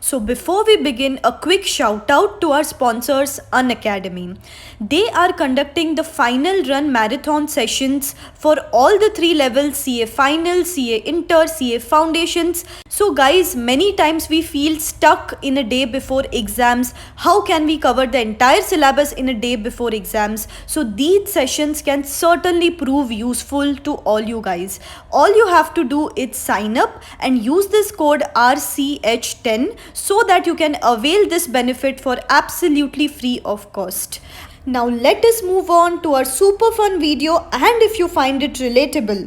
So before we begin, a quick shout out to our sponsors, Unacademy. They are conducting the final run marathon sessions for all the 3 levels: CA Final, CA Inter, CA Foundations. So guys, many times we feel stuck in a day before exams. How can we cover the entire syllabus in a day before exams? So these sessions can certainly prove useful to all you guys. All you have to do is sign up and use this code RCH10 so that you can avail this benefit for absolutely free of cost. Now let us move on to our super fun video, and if you find it relatable,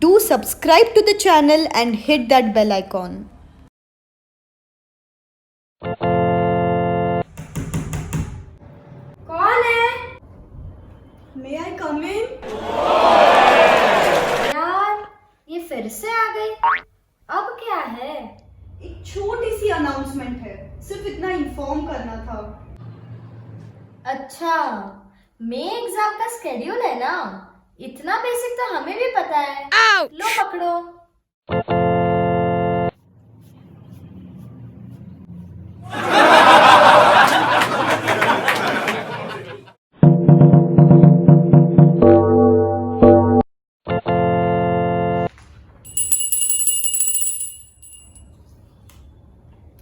do subscribe to the channel and hit that bell icon. कौन है? May I come in? यार, ये फिर से आ गई। अब क्या है? एक छोटी सी अनाउंसमेंट है, सिर्फ इतना इन्फॉर्म करना था। अच्छा, मई एग्जाम का स्केड्यूल है ना? इतना बेसिक तो हमें भी पता है। लो पकड़ो।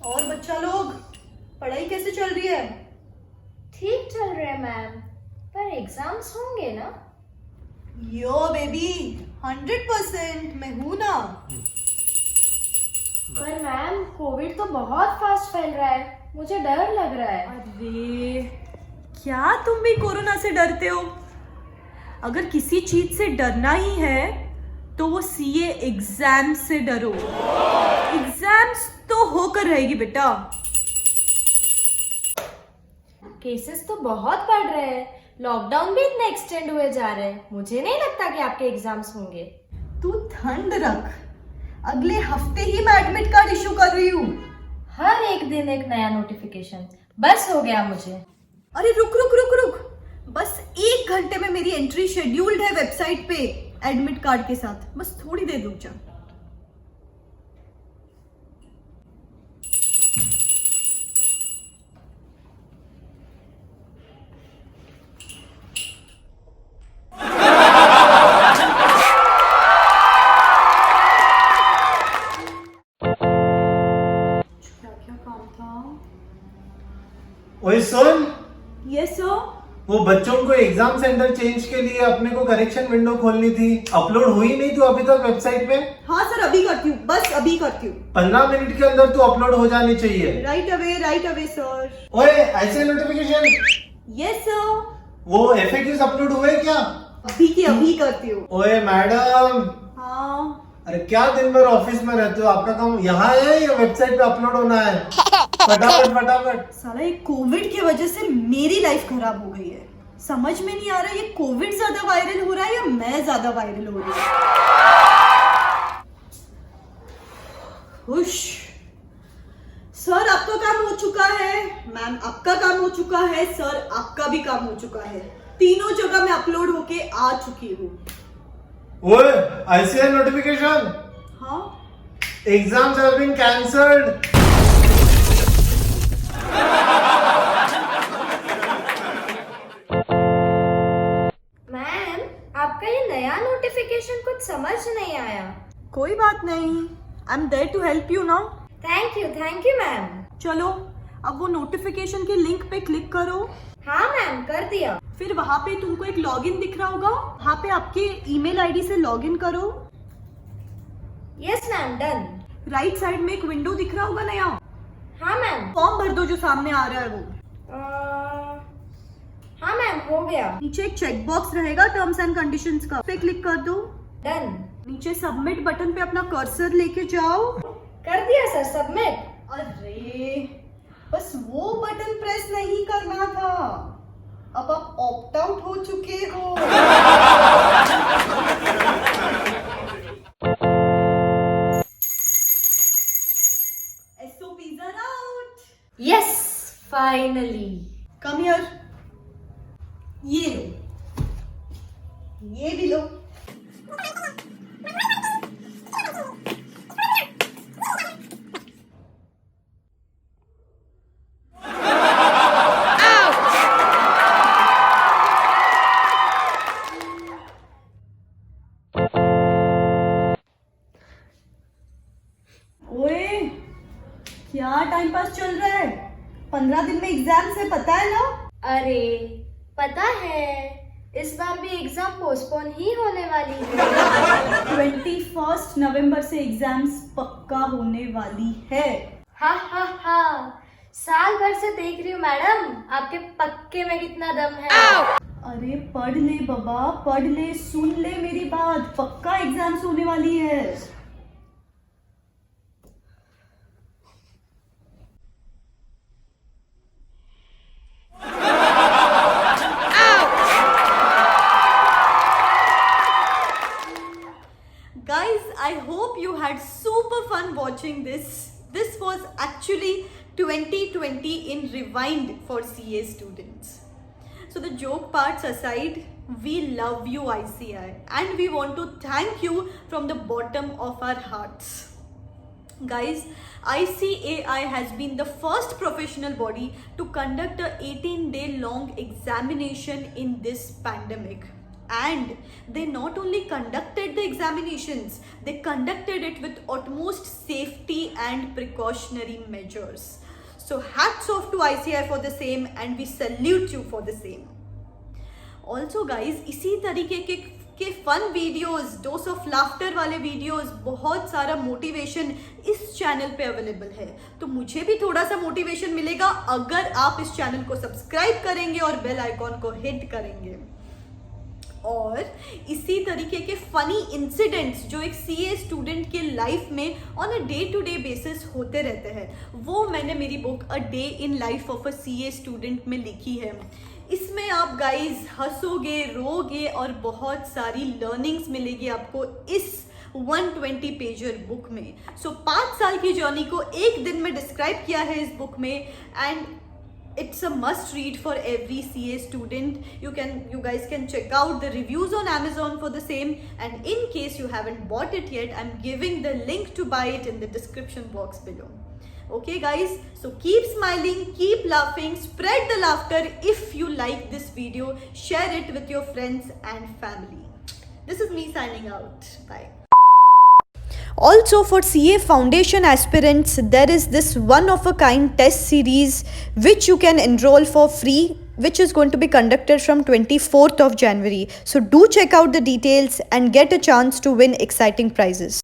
और बच्चा लोग, पढ़ाई कैसे चल रही है? ठीक चल रहा है मैम, पर एग्जाम्स होंगे ना? यो बेबी, 100% मैं हूं ना। पर मैम, कोविड तो बहुत फास्ट फैल रहा है, मुझे डर लग रहा है। अरे, क्या तुम भी कोरोना से डरते हो? अगर किसी चीज से डरना ही है तो वो सीए एग्जाम से डरो। एग्जाम्स तो होकर रहेगी बेटा। केसेस तो बहुत बढ़ रहे हैं, लॉकडाउन भी इतने एक्सटेंड हुए जा रहे हैं। मुझे नहीं लगता कि आपके एग्जाम्स होंगे। तू ठंड रख, अगले हफ्ते ही मैं एडमिट कार्ड इशू कर रही हूँ। हर एक दिन एक नया नोटिफिकेशन, बस हो गया मुझे। अरे रुक रुक रुक रुक, बस 1 घंटे में मेरी एंट्री शेड्यूल्ड है वेबसाइट पे एडमिट कार्ड के साथ। बस थोड़ी देर रुक जा। क्या काम था? ओए सुन, यस सर। वो बच्चों को एग्जाम सेंटर चेंज के लिए अपने को करेक्शन विंडो खोलनी थी, अपलोड हुई नहीं तू अभी तक वेबसाइट पे? हाँ सर, अभी करती हूँ, बस अभी करती हूँ। 15 मिनट के अंदर तू अपलोड हो जानी चाहिए। Right away sir. ओए ऐसे नोटिफिकेशन। Yes sir. वो FAQs अपलोड हुए क्या? अभी की अभी करती हूँ। ओए मैडम। हाँ। अरे क्या दिन भर ऑफिस में रहते हो, आपका काम यहाँ है या वेबसाइट पे अपलोड होना है? फटाफट फटाफट। साला ये कोविड की वजह से मेरी लाइफ खराब हो गई है। समझ में नहीं आ रहा ये कोविड ज्यादा वायरल हो रहा है या मैं ज्यादा वायरल हो रही हूँ। सर आपका काम हो चुका है, मैम आपका काम हो चुका है, सर आपका भी काम हो चुका है। तीनों जगह मैं अपलोड होके आ चुकी हूँ। ओए ICI नोटिफिकेशन। हाँ, exams have been cancelled. Ma'am, आपका ये नया नोटिफिकेशन कुछ समझ नहीं आया। कोई बात नहीं, I am there to help you now. Thank you ma'am. चलो अब वो नोटिफिकेशन के लिंक पे क्लिक करो। हाँ मैम, कर दिया। फिर वहां पे तुमको एक लॉगिन दिख रहा होगा, वहां पे आपके ईमेल आईडी से लॉगिन करो। Yes ma'am, done. Right side में एक विंडो दिख रहा होगा नया, हाँ मैम। फॉर्म भर दो जो सामने आ रहा है वो। हाँ मैम, हो गया। नीचे एक चेक बॉक्स रहेगा टर्म्स एंड कंडीशंस का, पे क्लिक कर दो। डन। नीचे सबमिट बटन पे अपना कर्सर लेके जाओ। कर दिया सर, सबमिट। अरे बस वो बटन प्रेस नहीं करना था, अब आप ऑप्ट आउट हो चुके हो। SOPs are out. Yes, finally. Come here, ये लो, ये भी लो। क्या टाइम पास चल रहा है? 15 दिन में एग्जाम से, पता है ना? अरे पता है, इस बार भी एग्जाम पोस्टपोन ही होने वाली है। 21 नवंबर से एग्जाम्स पक्का होने वाली है। हा साल भर से देख रही हूँ मैडम, आपके पक्के में कितना दम है। अरे पढ़ ले बाबा, पढ़ ले, सुन ले मेरी बात, पक्का एग्जाम्स होने वाली है। Guys, I hope you had super fun watching this. This was actually 2020 in rewind for CA students. So the joke parts aside, we love you ICI and we want to thank you from the bottom of our hearts. Guys, ICAI has been the first professional body to conduct a 18-day long examination in this pandemic. And they not only conducted the examinations, they conducted it with utmost safety and precautionary measures. So hats off to ICI for the same and we salute you for the same. Also guys, इसी तरीके के fun videos, dose of laughter वाले videos, बहुत सारा motivation इस channel पे available है। तो मुझे भी थोड़ा सा मोटिवेशन मिलेगा अगर आप इस चैनल को सब्सक्राइब करेंगे और बेल आइकॉन को हिट करेंगे। और इसी तरीके के फनी इंसिडेंट्स जो एक सीए स्टूडेंट के लाइफ में on a day to day basis होते रहते हैं, वो मैंने मेरी book a day in life of a CA student में लिखी है। इसमें आप गाइज हंसोगे, रोगे और बहुत सारी लर्निंग्स मिलेगी आपको इस 120 पेजर बुक में। सो 5 साल की जर्नी को एक दिन में डिस्क्राइब किया है इस बुक में and it's a must read for every CA student. You guys can check out the reviews on Amazon for the same, and in case you haven't bought it yet, I'm giving the link to buy it in the description box below. Okay guys, so keep smiling, keep laughing, spread the laughter. If you like this video, share it with your friends and family. This is me signing out. Bye. Also for CA Foundation aspirants, there is this one-of-a-kind test series which you can enroll for free, which is going to be conducted from 24th of January. So do check out the details and get a chance to win exciting prizes.